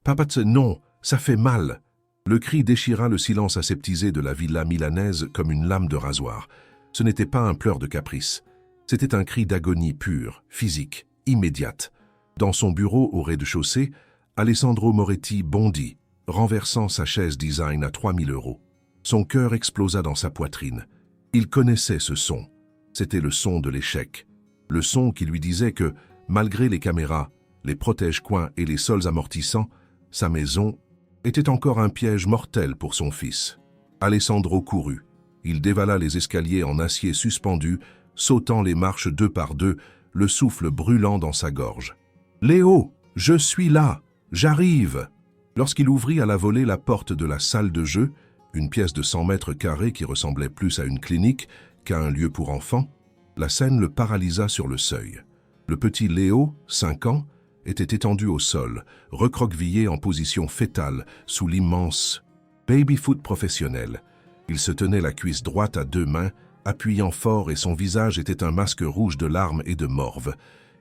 Papatze, non, ça fait mal. Le cri déchira le silence aseptisé de la villa milanaise comme une lame de rasoir. Ce n'était pas un pleur de caprice. C'était un cri d'agonie pure, physique, immédiate. Dans son bureau au rez-de-chaussée, Alessandro Moretti bondit, renversant sa chaise design à 3000 €. Son cœur explosa dans sa poitrine. Il connaissait ce son. C'était le son de l'échec. Le son qui lui disait que, malgré les caméras, les protège-coins et les sols amortissants, sa maison était encore un piège mortel pour son fils. Alessandro courut. Il dévala les escaliers en acier suspendu, sautant les marches deux par deux, le souffle brûlant dans sa gorge. « Léo, je suis là, j'arrive !» Lorsqu'il ouvrit à la volée la porte de la salle de jeu, une pièce de 100 mètres carrés qui ressemblait plus à une clinique qu'à un lieu pour enfants, la scène le paralysa sur le seuil. Le petit Léo, 5 ans, était étendu au sol, recroquevillé en position fétale sous l'immense baby-foot professionnel. Il se tenait la cuisse droite à 2 mains, appuyant fort et son visage était un masque rouge de larmes et de morve.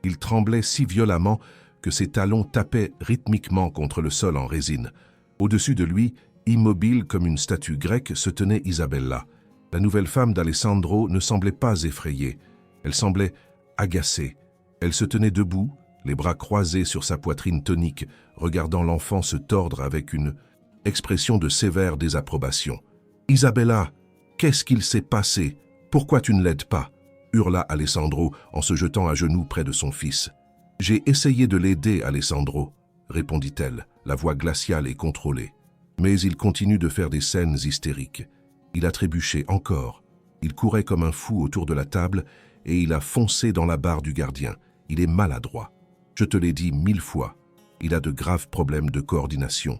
Il tremblait si violemment que ses talons tapaient rythmiquement contre le sol en résine. Au-dessus de lui, immobile comme une statue grecque, se tenait Isabella. La nouvelle femme d'Alessandro ne semblait pas effrayée. Elle semblait agacée. Elle se tenait debout, les bras croisés sur sa poitrine tonique, regardant l'enfant se tordre avec une expression de sévère désapprobation. « Isabella, qu'est-ce qu'il s'est passé? Pourquoi tu ne l'aides pas ?» hurla Alessandro en se jetant à genoux près de son fils. « J'ai essayé de l'aider, Alessandro, » répondit-elle, la voix glaciale et contrôlée. Mais il continue de faire des scènes hystériques. Il a trébuché encore. Il courait comme un fou autour de la table et il a foncé dans la barre du gardien. Il est maladroit. Je te l'ai dit 1000 fois. Il a de graves problèmes de coordination.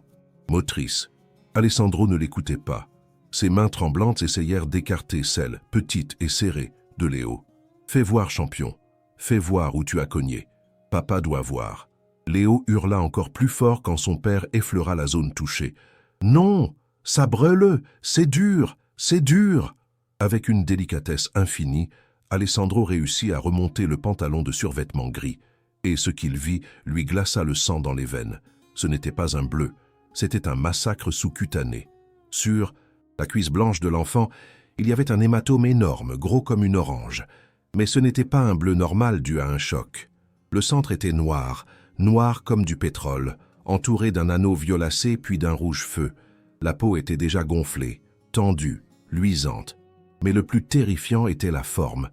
Motrice. Alessandro ne l'écoutait pas. Ses mains tremblantes essayèrent d'écarter celles, petites et serrées, de Léo. « Fais voir, champion. Fais voir où tu as cogné. Papa doit voir. » Léo hurla encore plus fort quand son père effleura la zone touchée. « Non, ça brûle, c'est dur, c'est dur !» Avec une délicatesse infinie, Alessandro réussit à remonter le pantalon de survêtement gris. Et ce qu'il vit lui glaça le sang dans les veines. Ce n'était pas un bleu, c'était un massacre sous-cutané. Sur la cuisse blanche de l'enfant, il y avait un hématome énorme, gros comme une orange. Mais ce n'était pas un bleu normal dû à un choc. Le centre était noir, noir comme du pétrole, entouré d'un anneau violacé puis d'un rouge feu. La peau était déjà gonflée, tendue, luisante. Mais le plus terrifiant était la forme.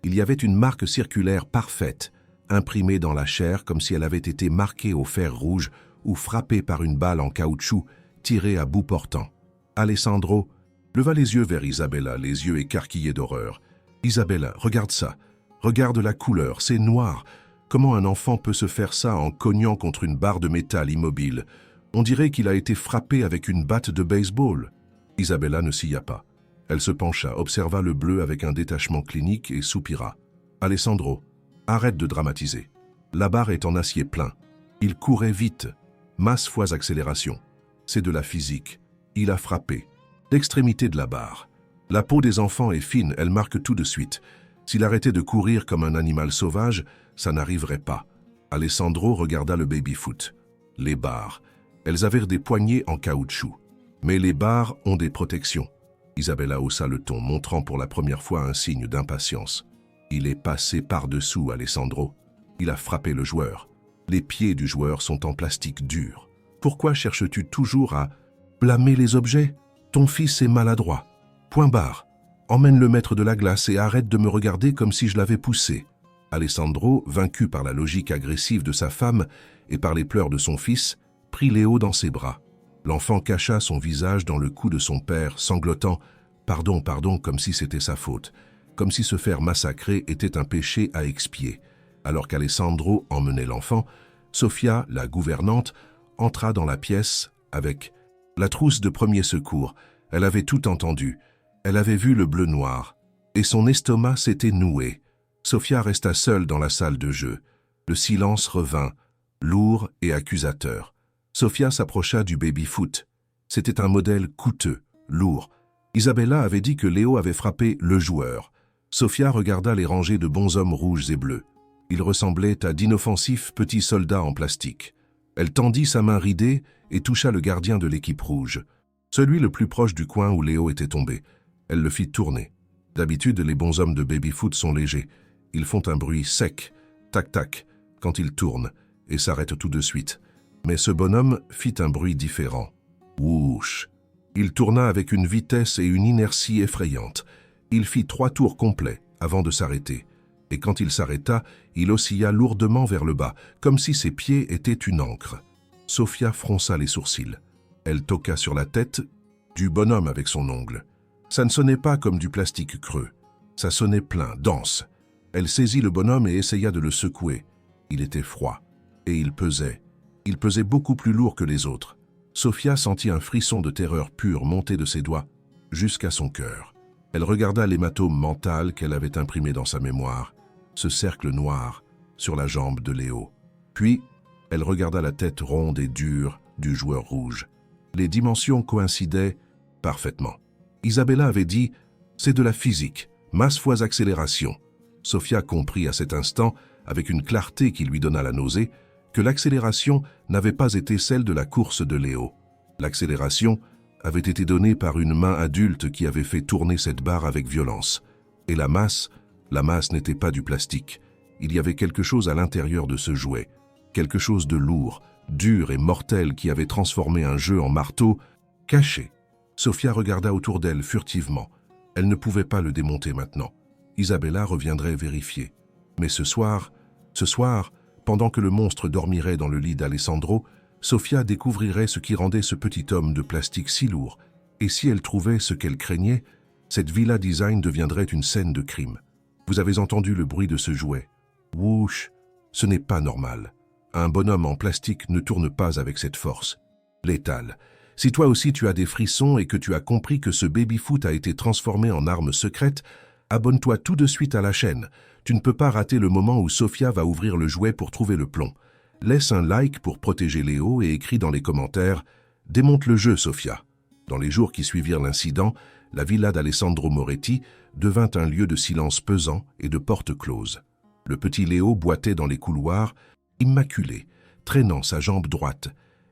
Il y avait une marque circulaire parfaite, imprimée dans la chair comme si elle avait été marquée au fer rouge ou frappée par une balle en caoutchouc tirée à bout portant. Alessandro leva les yeux vers Isabella, les yeux écarquillés d'horreur. « Isabella, regarde ça. Regarde la couleur, c'est noir. Comment un enfant peut se faire ça en cognant contre une barre de métal immobile? On dirait qu'il a été frappé avec une batte de baseball. » Isabella ne s'y pas. Elle se pencha, observa le bleu avec un détachement clinique et soupira. « Alessandro, arrête de dramatiser. La barre est en acier plein. Il courait vite. Masse fois accélération. C'est de la physique. Il a frappé. L'extrémité de la barre. La peau des enfants est fine, elle marque tout de suite. S'il arrêtait de courir comme un animal sauvage, ça n'arriverait pas. » Alessandro regarda le baby-foot. Les barres. Elles avaient des poignées en caoutchouc. Mais les barres ont des protections. Isabella haussa le ton, montrant pour la première fois un signe d'impatience. Il est passé par-dessous, Alessandro. Il a frappé le joueur. Les pieds du joueur sont en plastique dur. Pourquoi cherches-tu toujours à blâmer les objets? Ton fils est maladroit. Point barre. Emmène le maître de la glace et arrête de me regarder comme si je l'avais poussé. Alessandro, vaincu par la logique agressive de sa femme et par les pleurs de son fils, prit Léo dans ses bras. L'enfant cacha son visage dans le cou de son père, sanglotant « Pardon, pardon » comme si c'était sa faute, comme si se faire massacrer était un péché à expier. Alors qu'Alessandro emmenait l'enfant, Sofia, la gouvernante, entra dans la pièce avec la trousse de premier secours. Elle avait tout entendu. Elle avait vu le bleu noir. Et son estomac s'était noué. Sofia resta seule dans la salle de jeu. Le silence revint, lourd et accusateur. Sofia s'approcha du baby-foot. C'était un modèle coûteux, lourd. Isabella avait dit que Léo avait frappé le joueur. Sofia regarda les rangées de bonshommes rouges et bleus. Ils ressemblaient à d'inoffensifs petits soldats en plastique. Elle tendit sa main ridée et toucha le gardien de l'équipe rouge, celui le plus proche du coin où Léo était tombé. Elle le fit tourner. D'habitude, les bonshommes de baby-foot sont légers. Ils font un bruit sec, tac-tac, quand ils tournent, et s'arrêtent tout de suite. Mais ce bonhomme fit un bruit différent. Whoosh! Il tourna avec une vitesse et une inertie effrayantes. Il fit 3 tours complets avant de s'arrêter. Et quand il s'arrêta, il oscilla lourdement vers le bas, comme si ses pieds étaient une ancre. Sophia fronça les sourcils. Elle toqua sur la tête du bonhomme avec son ongle. Ça ne sonnait pas comme du plastique creux. Ça sonnait plein, dense. Elle saisit le bonhomme et essaya de le secouer. Il était froid. Et il pesait. Il pesait beaucoup plus lourd que les autres. Sophia sentit un frisson de terreur pure monter de ses doigts jusqu'à son cœur. Elle regarda l'hématome mental qu'elle avait imprimé dans sa mémoire, ce cercle noir sur la jambe de Léo. Puis, elle regarda la tête ronde et dure du joueur rouge. Les dimensions coïncidaient parfaitement. Isabella avait dit « c'est de la physique, masse fois accélération ». Sophia comprit à cet instant, avec une clarté qui lui donna la nausée, que l'accélération n'avait pas été celle de la course de Léo. L'accélération avait été donnée par une main adulte qui avait fait tourner cette barre avec violence. Et la masse n'était pas du plastique. Il y avait quelque chose à l'intérieur de ce jouet, quelque chose de lourd, dur et mortel qui avait transformé un jeu en marteau caché. Sophia regarda autour d'elle furtivement. Elle ne pouvait pas le démonter maintenant. Isabella reviendrait vérifier. Mais ce soir, pendant que le monstre dormirait dans le lit d'Alessandro, Sophia découvrirait ce qui rendait ce petit homme de plastique si lourd. Et si elle trouvait ce qu'elle craignait, cette villa design deviendrait une scène de crime. Vous avez entendu le bruit de ce jouet. Whoosh, ce n'est pas normal. Un bonhomme en plastique ne tourne pas avec cette force. Létale. Si toi aussi tu as des frissons et que tu as compris que ce baby-foot a été transformé en arme secrète, abonne-toi tout de suite à la chaîne. Tu ne peux pas rater le moment où Sophia va ouvrir le jouet pour trouver le plomb. Laisse un like pour protéger Léo et écris dans les commentaires « Démonte le jeu, Sophia ». Dans les jours qui suivirent l'incident, la villa d'Alessandro Moretti devint un lieu de silence pesant et de portes closes. Le petit Léo boitait dans les couloirs, immaculé, traînant sa jambe droite,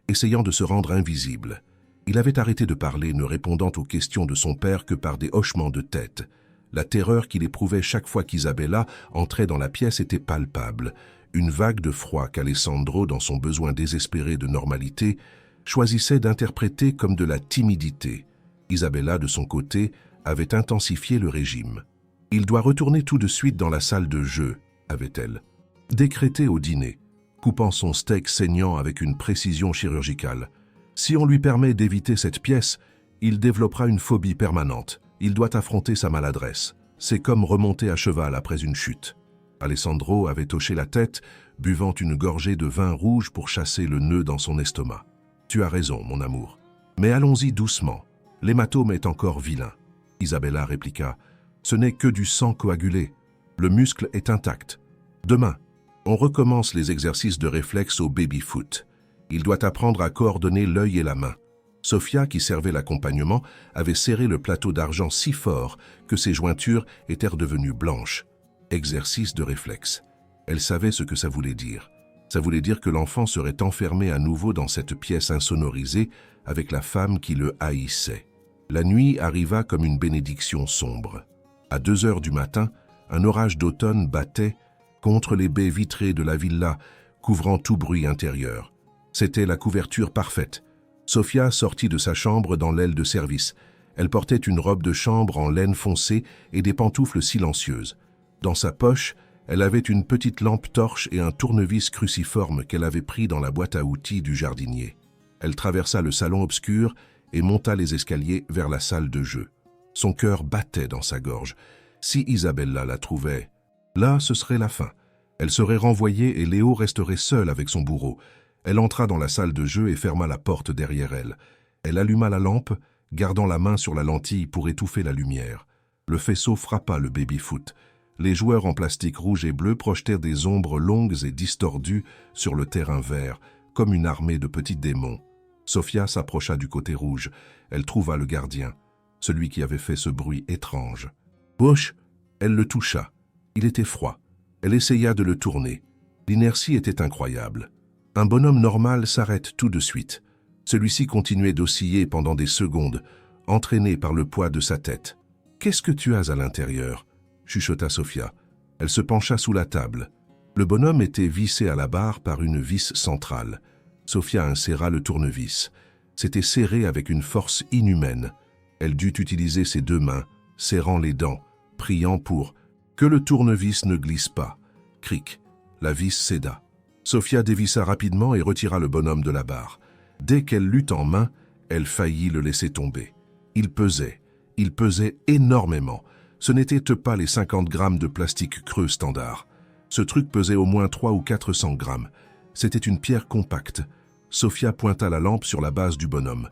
essayant de se rendre invisible. Il avait arrêté de parler, ne répondant aux questions de son père que par des hochements de tête. La terreur qu'il éprouvait chaque fois qu'Isabella entrait dans la pièce était palpable. Une vague de froid qu'Alessandro, dans son besoin désespéré de normalité, choisissait d'interpréter comme de la timidité. Isabella, de son côté, avait intensifié le régime. « Il doit retourner tout de suite dans la salle de jeu », avait-elle décrété au dîner, coupant son steak saignant avec une précision chirurgicale. Si on lui permet d'éviter cette pièce, il développera une phobie permanente. Il doit affronter sa maladresse. C'est comme remonter à cheval après une chute. Alessandro avait hoché la tête, buvant une gorgée de vin rouge pour chasser le nœud dans son estomac. « Tu as raison, mon amour. Mais allons-y doucement. L'hématome est encore vilain. » Isabella répliqua. « Ce n'est que du sang coagulé. Le muscle est intact. Demain, on recommence les exercices de réflexe au baby-foot. Il doit apprendre à coordonner l'œil et la main. » Sophia, qui servait l'accompagnement, avait serré le plateau d'argent si fort que ses jointures étaient redevenues blanches. Exercice de réflexe. Elle savait ce que ça voulait dire. Ça voulait dire que l'enfant serait enfermé à nouveau dans cette pièce insonorisée avec la femme qui le haïssait. La nuit arriva comme une bénédiction sombre. À 2 heures du matin, un orage d'automne battait contre les baies vitrées de la villa, couvrant tout bruit intérieur. C'était la couverture parfaite. Sophia sortit de sa chambre dans l'aile de service. Elle portait une robe de chambre en laine foncée et des pantoufles silencieuses. Dans sa poche, elle avait une petite lampe torche et un tournevis cruciforme qu'elle avait pris dans la boîte à outils du jardinier. Elle traversa le salon obscur et monta les escaliers vers la salle de jeu. Son cœur battait dans sa gorge. Si Isabella la trouvait, là, ce serait la fin. Elle serait renvoyée et Léo resterait seul avec son bourreau. Elle entra dans la salle de jeu et ferma la porte derrière elle. Elle alluma la lampe, gardant la main sur la lentille pour étouffer la lumière. Le faisceau frappa le baby-foot. Les joueurs en plastique rouge et bleu projetèrent des ombres longues et distordues sur le terrain vert, comme une armée de petits démons. Sophia s'approcha du côté rouge. Elle trouva le gardien, celui qui avait fait ce bruit étrange. Bouche, elle le toucha. Il était froid. Elle essaya de le tourner. L'inertie était incroyable. Un bonhomme normal s'arrête tout de suite. Celui-ci continuait d'osciller pendant des secondes, entraîné par le poids de sa tête. « Qu'est-ce que tu as à l'intérieur » chuchota Sophia. Elle se pencha sous la table. Le bonhomme était vissé à la barre par une vis centrale. Sophia inséra le tournevis. C'était serré avec une force inhumaine. Elle dut utiliser ses deux mains, serrant les dents, priant pour que le tournevis ne glisse pas. Cric, la vis céda. Sophia dévissa rapidement et retira le bonhomme de la barre. Dès qu'elle l'eut en main, elle faillit le laisser tomber. Il pesait énormément. Ce n'étaient pas les 50 grammes de plastique creux standard. Ce truc pesait au moins 300 ou 400 grammes. C'était une pierre compacte. Sophia pointa la lampe sur la base du bonhomme.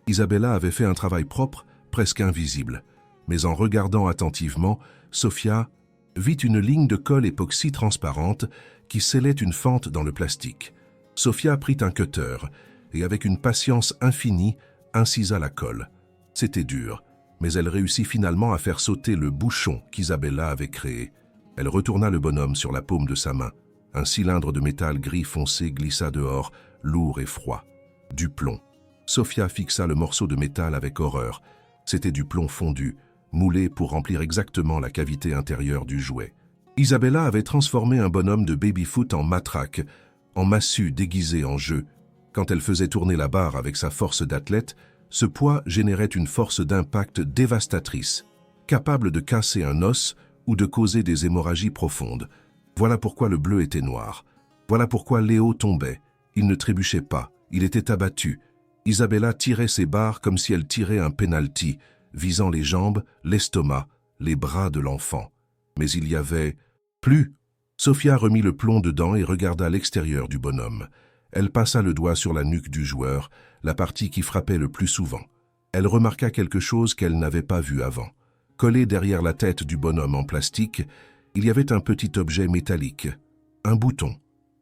Isabella avait fait un travail propre, presque invisible. Mais en regardant attentivement, Sophia vit une ligne de colle époxy transparente qui scellait une fente dans le plastique. Sophia prit un cutter et avec une patience infinie, incisa la colle. C'était dur, mais elle réussit finalement à faire sauter le bouchon qu'Isabella avait créé. Elle retourna le bonhomme sur la paume de sa main. Un cylindre de métal gris foncé glissa dehors, lourd et froid. Du plomb. Sophia fixa le morceau de métal avec horreur. C'était du plomb fondu, moulé pour remplir exactement la cavité intérieure du jouet. Isabella avait transformé un bonhomme de baby-foot en matraque, en massue déguisée en jeu. Quand elle faisait tourner la barre avec sa force d'athlète, ce poids générait une force d'impact dévastatrice, capable de casser un os ou de causer des hémorragies profondes. Voilà pourquoi le bleu était noir. Voilà pourquoi Léo tombait. Il ne trébuchait pas, il était abattu. Isabella tirait ses barres comme si elle tirait un penalty, visant les jambes, l'estomac, les bras de l'enfant. Mais il y avait plus. Sophia remit le plomb dedans et regarda l'extérieur du bonhomme. Elle passa le doigt sur la nuque du joueur, la partie qui frappait le plus souvent. Elle remarqua quelque chose qu'elle n'avait pas vu avant. Collé derrière la tête du bonhomme en plastique, il y avait un petit objet métallique. Un bouton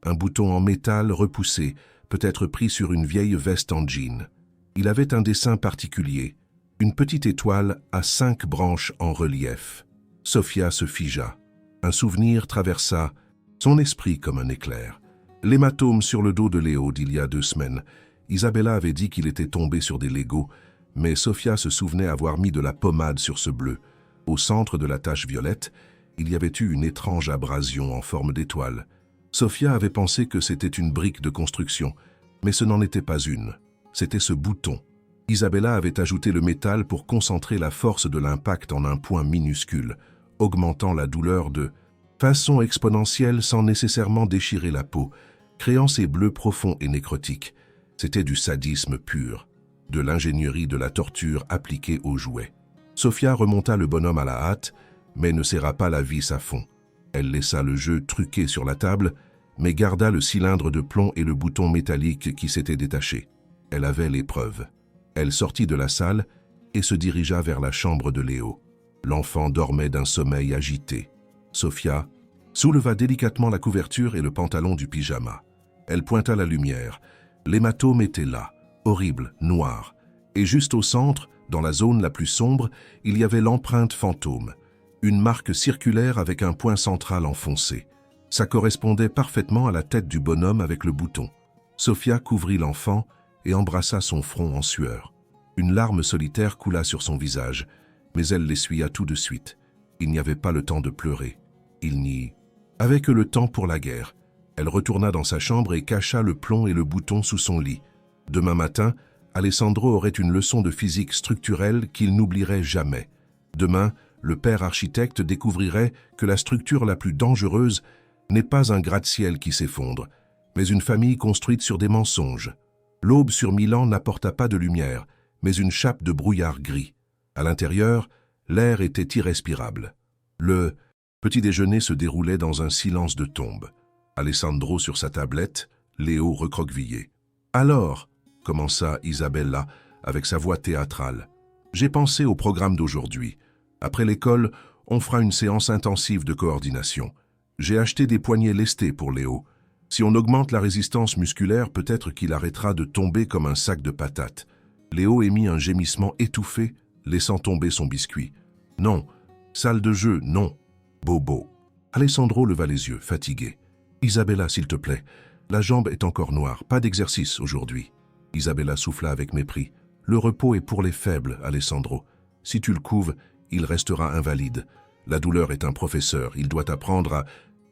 en métal repoussé, peut-être pris sur une vieille veste en jean. Il avait un dessin particulier, une petite étoile à 5 branches en relief. Sophia se figea. Un souvenir traversa son esprit comme un éclair. L'hématome sur le dos de Léo d'il y a 2 semaines. Isabella avait dit qu'il était tombé sur des Legos, mais Sophia se souvenait avoir mis de la pommade sur ce bleu. Au centre de la tache violette, il y avait eu une étrange abrasion en forme d'étoile. Sophia avait pensé que c'était une brique de construction, mais ce n'en était pas une. C'était ce bouton. Isabella avait ajouté le métal pour concentrer la force de l'impact en un point minuscule, augmentant la douleur de façon exponentielle sans nécessairement déchirer la peau, créant ces bleus profonds et nécrotiques. C'était du sadisme pur, de l'ingénierie de la torture appliquée au jouet. Sophia remonta le bonhomme à la hâte, mais ne serra pas la vis à fond. Elle laissa le jeu truqué sur la table, mais garda le cylindre de plomb et le bouton métallique qui s'était détaché. Elle avait les preuves. Elle sortit de la salle et se dirigea vers la chambre de Léo. L'enfant dormait d'un sommeil agité. Sophia souleva délicatement la couverture et le pantalon du pyjama. Elle pointa la lumière. L'hématome était là, horrible, noir. Et juste au centre, dans la zone la plus sombre, il y avait l'empreinte fantôme. Une marque circulaire avec un point central enfoncé. Ça correspondait parfaitement à la tête du bonhomme avec le bouton. Sophia couvrit l'enfant et embrassa son front en sueur. Une larme solitaire coula sur son visage, mais elle l'essuya tout de suite. Il n'y avait pas le temps de pleurer. Il n'y avait que le temps pour la guerre. Elle retourna dans sa chambre et cacha le plomb et le bouton sous son lit. Demain matin, Alessandro aurait une leçon de physique structurelle qu'il n'oublierait jamais. Demain, le père architecte découvrirait que la structure la plus dangereuse n'est pas un gratte-ciel qui s'effondre, mais une famille construite sur des mensonges. L'aube sur Milan n'apporta pas de lumière, mais une chape de brouillard gris. À l'intérieur, l'air était irrespirable. Le petit déjeuner se déroulait dans un silence de tombe. Alessandro sur sa tablette, Léo recroquevillé. « Alors » commença Isabella avec sa voix théâtrale. « J'ai pensé au programme d'aujourd'hui. Après l'école, on fera une séance intensive de coordination. J'ai acheté des poignets lestés pour Léo. Si on augmente la résistance musculaire, peut-être qu'il arrêtera de tomber comme un sac de patates. » Léo émit un gémissement étouffé, laissant tomber son biscuit. « Non. Salle de jeu, non. Bobo. » Alessandro leva les yeux, fatigué. « Isabella, s'il te plaît. La jambe est encore noire, pas d'exercice aujourd'hui. Isabella souffla avec mépris. Le repos est pour les faibles, Alessandro. Si tu le couves, il restera invalide. La douleur est un professeur, il doit apprendre à...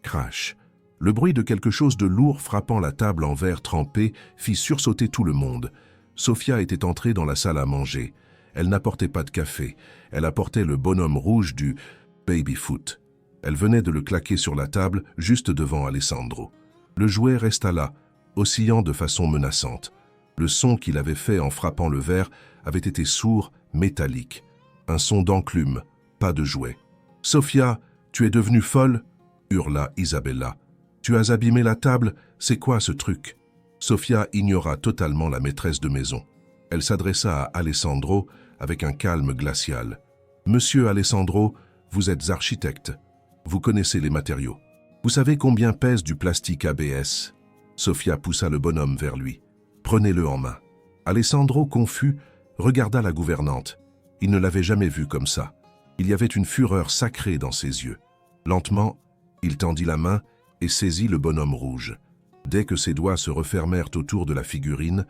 Crash. Le bruit de quelque chose de lourd frappant la table en verre trempé fit sursauter tout le monde. Sofia était entrée dans la salle à manger. Elle n'apportait pas de café. Elle apportait le bonhomme rouge du baby-foot. Elle venait de le claquer sur la table, juste devant Alessandro. Le jouet resta là, oscillant de façon menaçante. Le son qu'il avait fait en frappant le verre avait été sourd, métallique. Un son d'enclume, pas de jouet. « Sofia, tu es devenue folle ?» hurla Isabella. « Tu as abîmé la table, c'est quoi ce truc ?» Sofia ignora totalement la maîtresse de maison. Elle s'adressa à Alessandro avec un calme glacial. « Monsieur Alessandro, vous êtes architecte. Vous connaissez les matériaux. Vous savez combien pèse du plastique ABS ?» Sofia poussa le bonhomme vers lui. « Prenez-le en main. » Alessandro, confus, regarda la gouvernante. Il ne l'avait jamais vue comme ça. Il y avait une fureur sacrée dans ses yeux. Lentement, il tendit la main et saisit le bonhomme rouge. Dès que ses doigts se refermèrent autour de la figurine,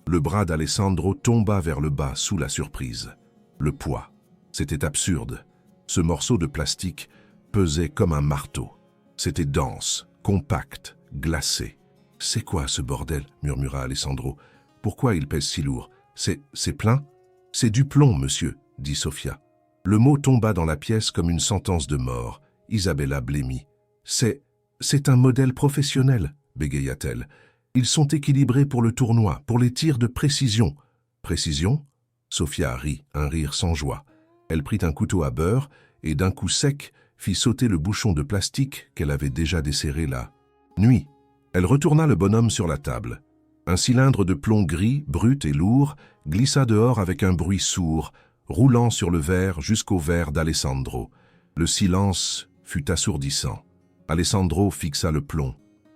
le bras d'Alessandro tomba vers le bas sous la surprise. Le poids. C'était absurde. Ce morceau de plastique pesait comme un marteau. C'était dense, compact, glacé. « C'est quoi ce bordel ?» murmura Alessandro. « Pourquoi il pèse si lourd? C'est plein ?»« C'est du plomb, monsieur, » dit Sofia. Le mot tomba dans la pièce comme une sentence de mort. Isabella blêmit. « C'est un modèle professionnel, » bégaya-t-elle. « Ils sont équilibrés pour le tournoi, pour les tirs de précision. »« Précision ?» Sofia rit, un rire sans joie. Elle prit un couteau à beurre et d'un coup sec fit sauter le bouchon de plastique qu'elle avait déjà desserré la nuit. Elle retourna le bonhomme sur la table. Un cylindre de plomb gris, brut et lourd, glissa dehors avec un bruit sourd, roulant sur le verre jusqu'au verre d'Alessandro. Le silence fut assourdissant. Alessandro fixa le plomb.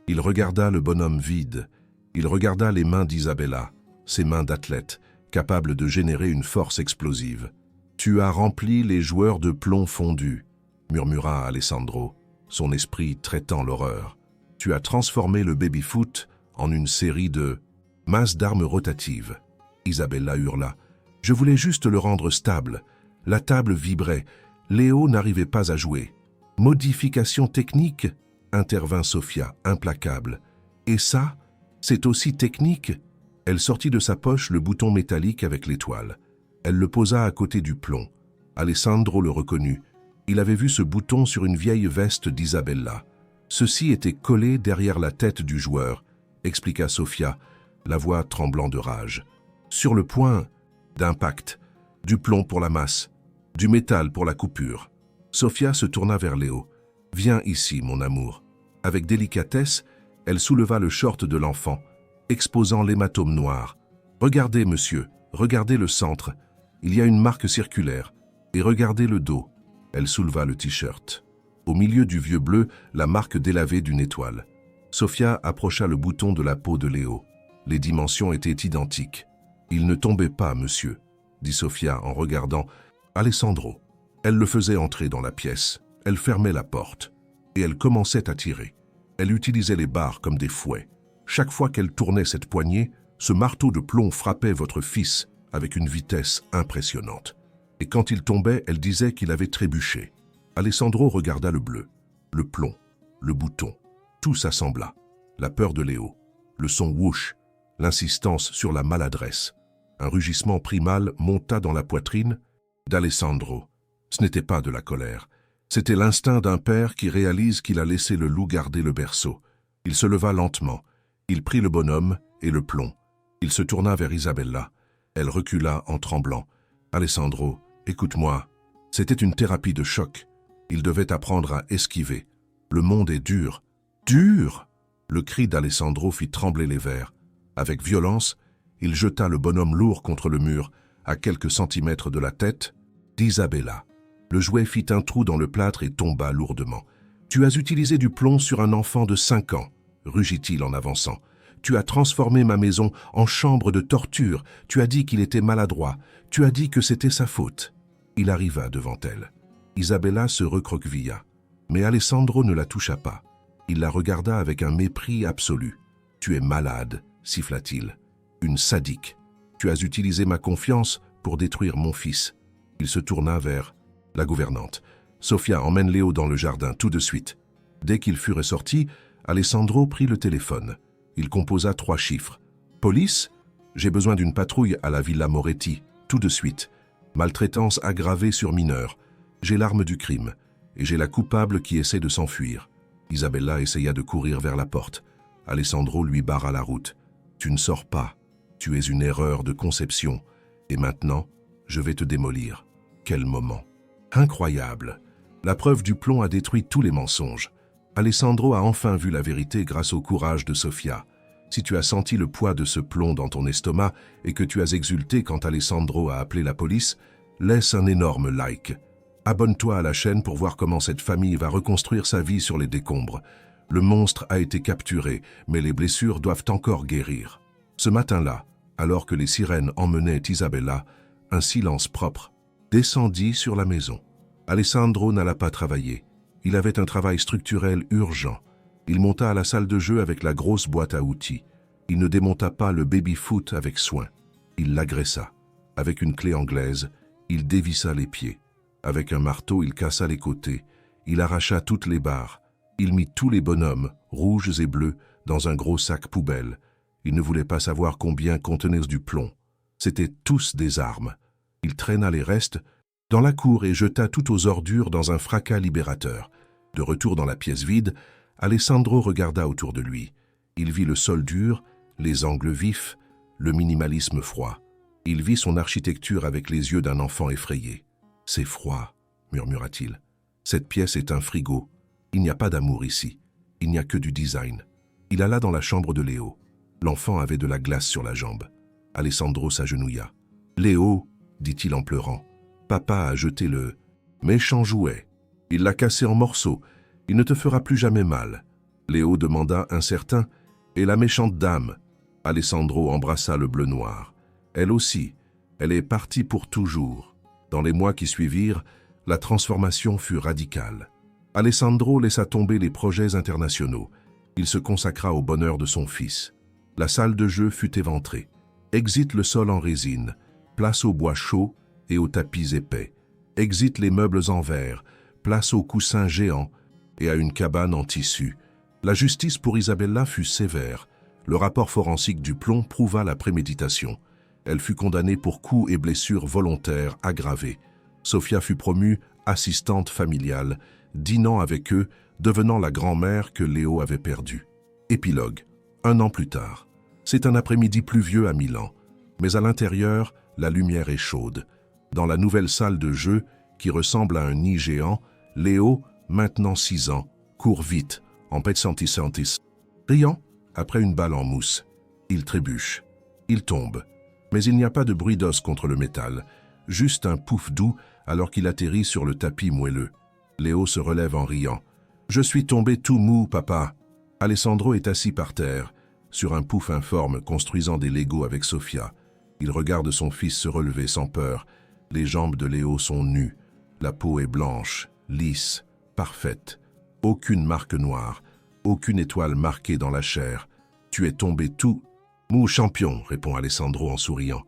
Il regarda le bonhomme vide. Il regarda les mains d'Isabella, ses mains d'athlète, capables de générer une force explosive. « Tu as rempli les joueurs de plomb fondu », murmura Alessandro, son esprit traitant l'horreur. « Tu as transformé le baby-foot en une série de masses d'armes rotatives. » Isabella hurla. « Je voulais juste le rendre stable. La table vibrait. Léo n'arrivait pas à jouer. »« Modification technique ?» intervint Sofia, implacable. « Et ça, c'est aussi technique ?» Elle sortit de sa poche le bouton métallique avec l'étoile. Elle le posa à côté du plomb. Alessandro le reconnut. Il avait vu ce bouton sur une vieille veste d'Isabella. Ceci était collé derrière la tête du joueur, expliqua Sofia, la voix tremblant de rage. Sur le point d'impact, du plomb pour la masse, du métal pour la coupure. Sofia se tourna vers Léo. « Viens ici, mon amour. » Avec délicatesse, elle souleva le short de l'enfant, exposant l'hématome noir. « Regardez, monsieur, regardez le centre. Il y a une marque circulaire. Et regardez le dos. » Elle souleva le t-shirt. Au milieu du vieux bleu, la marque délavée d'une étoile. Sofia approcha le bouton de la peau de Léo. Les dimensions étaient identiques. « Il ne tombait pas, monsieur, » dit Sofia en regardant Alessandro. Elle le faisait entrer dans la pièce. Elle fermait la porte. Et elle commençait à tirer. Elle utilisait les barres comme des fouets. Chaque fois qu'elle tournait cette poignée, ce marteau de plomb frappait votre fils avec une vitesse impressionnante. Et quand il tombait, elle disait qu'il avait trébuché. Alessandro regarda le bleu, le plomb, le bouton. Tout s'assembla. La peur de Léo, le son whoosh, l'insistance sur la maladresse. Un rugissement primal monta dans la poitrine d'Alessandro. Ce n'était pas de la colère. C'était l'instinct d'un père qui réalise qu'il a laissé le loup garder le berceau. Il se leva lentement. Il prit le bonhomme et le plomb. Il se tourna vers Isabella. Elle recula en tremblant. « Alessandro, écoute-moi. C'était une thérapie de choc. Il devait apprendre à esquiver. Le monde est dur. »« Dur !» Le cri d'Alessandro fit trembler les verres. Avec violence, il jeta le bonhomme lourd contre le mur, à quelques centimètres de la tête d'Isabella. Le jouet fit un trou dans le plâtre et tomba lourdement. « Tu as utilisé du plomb sur un enfant de 5 ans, » rugit-il en avançant. « Tu as transformé ma maison en chambre de torture. Tu as dit qu'il était maladroit. Tu as dit que c'était sa faute. » Il arriva devant elle. Isabella se recroquevilla. Mais Alessandro ne la toucha pas. Il la regarda avec un mépris absolu. « Tu es malade, siffla-t-il. Une sadique. Tu as utilisé ma confiance pour détruire mon fils. Il se tourna vers la gouvernante. Sofia, emmène Léo dans le jardin, tout de suite. Dès qu'il fut ressorti, Alessandro prit le téléphone. Il composa 3 chiffres. Police, j'ai besoin d'une patrouille à la Villa Moretti, tout de suite. Maltraitance aggravée sur mineur. J'ai l'arme du crime, et j'ai la coupable qui essaie de s'enfuir. Isabella essaya de courir vers la porte. Alessandro lui barra la route. Tu ne sors pas. Tu es une erreur de conception. Et maintenant, je vais te démolir. Quel moment! Incroyable! La preuve du plomb a détruit tous les mensonges. Alessandro a enfin vu la vérité grâce au courage de Sofia. Si tu as senti le poids de ce plomb dans ton estomac et que tu as exulté quand Alessandro a appelé la police, laisse un énorme like. Abonne-toi à la chaîne pour voir comment cette famille va reconstruire sa vie sur les décombres. Le monstre a été capturé, mais les blessures doivent encore guérir. Ce matin-là, alors que les sirènes emmenaient Isabella, un silence propre descendit sur la maison. Alessandro n'alla pas travailler. Il avait un travail structurel urgent. Il monta à la salle de jeu avec la grosse boîte à outils. Il ne démonta pas le baby-foot avec soin. Il l'agressa. Avec une clé anglaise, il dévissa les pieds. Avec un marteau, il cassa les côtés. Il arracha toutes les barres. Il mit tous les bonhommes, rouges et bleus, dans un gros sac poubelle. Il ne voulait pas savoir combien contenaient du plomb. C'étaient tous des armes. Il traîna les restes dans la cour et jeta tout aux ordures dans un fracas libérateur. De retour dans la pièce vide, Alessandro regarda autour de lui. Il vit le sol dur, les angles vifs, le minimalisme froid. Il vit son architecture avec les yeux d'un enfant effrayé. « C'est froid », murmura-t-il. « Cette pièce est un frigo. Il n'y a pas d'amour ici. Il n'y a que du design. » Il alla dans la chambre de Léo. L'enfant avait de la glace sur la jambe. Alessandro s'agenouilla. « Léo », dit-il en pleurant, « papa a jeté le méchant jouet. Il l'a cassé en morceaux. Il ne te fera plus jamais mal. » Léo demanda incertain. « Et la méchante dame ?» Alessandro embrassa le bleu-noir. Elle aussi, elle est partie pour toujours. Dans les mois qui suivirent, la transformation fut radicale. Alessandro laissa tomber les projets internationaux. Il se consacra au bonheur de son fils. La salle de jeu fut éventrée. Exit le sol en résine. Place au bois chaud et aux tapis épais. Exit les meubles en verre. Place aux coussins géants et à une cabane en tissu. La justice pour Isabella fut sévère. Le rapport forensique du plomb prouva la préméditation. Elle fut condamnée pour coups et blessures volontaires aggravés. Sofia fut promue assistante familiale, dînant avec eux, devenant la grand-mère que Léo avait perdue. Épilogue. 1 an plus tard. C'est un après-midi pluvieux à Milan. Mais à l'intérieur, la lumière est chaude. Dans la nouvelle salle de jeu, qui ressemble à un nid géant, Léo, maintenant 6 ans, court vite, en petsantis, riant, après une balle en mousse. Il trébuche. Il tombe. Mais il n'y a pas de bruit d'os contre le métal, juste un pouf doux alors qu'il atterrit sur le tapis moelleux. Léo se relève en riant. « Je suis tombé tout mou, papa. » Alessandro est assis par terre, sur un pouf informe construisant des Legos avec Sofia. Il regarde son fils se relever sans peur. Les jambes de Léo sont nues. La peau est blanche, lisse, parfaite. Aucune marque noire, aucune étoile marquée dans la chair. Tu es tombé tout mou, champion, répond Alessandro en souriant.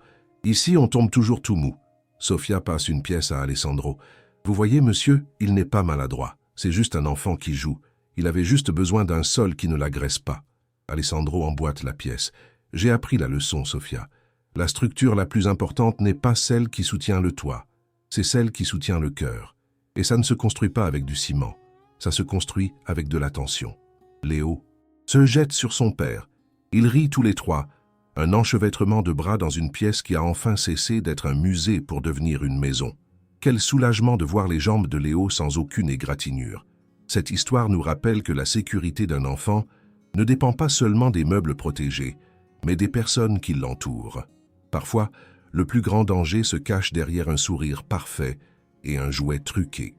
Ici, on tombe toujours tout mou. Sofia passe une pièce à Alessandro. Vous voyez, monsieur, il n'est pas maladroit. C'est juste un enfant qui joue. Il avait juste besoin d'un sol qui ne l'agresse pas. Alessandro emboîte la pièce. J'ai appris la leçon, Sofia. La structure la plus importante n'est pas celle qui soutient le toit. C'est celle qui soutient le cœur. Et ça ne se construit pas avec du ciment. Ça se construit avec de l'attention. Léo se jette sur son père. Ils rient tous les trois, un enchevêtrement de bras dans une pièce qui a enfin cessé d'être un musée pour devenir une maison. Quel soulagement de voir les jambes de Léo sans aucune égratignure. Cette histoire nous rappelle que la sécurité d'un enfant ne dépend pas seulement des meubles protégés, mais des personnes qui l'entourent. Parfois, le plus grand danger se cache derrière un sourire parfait et un jouet truqué.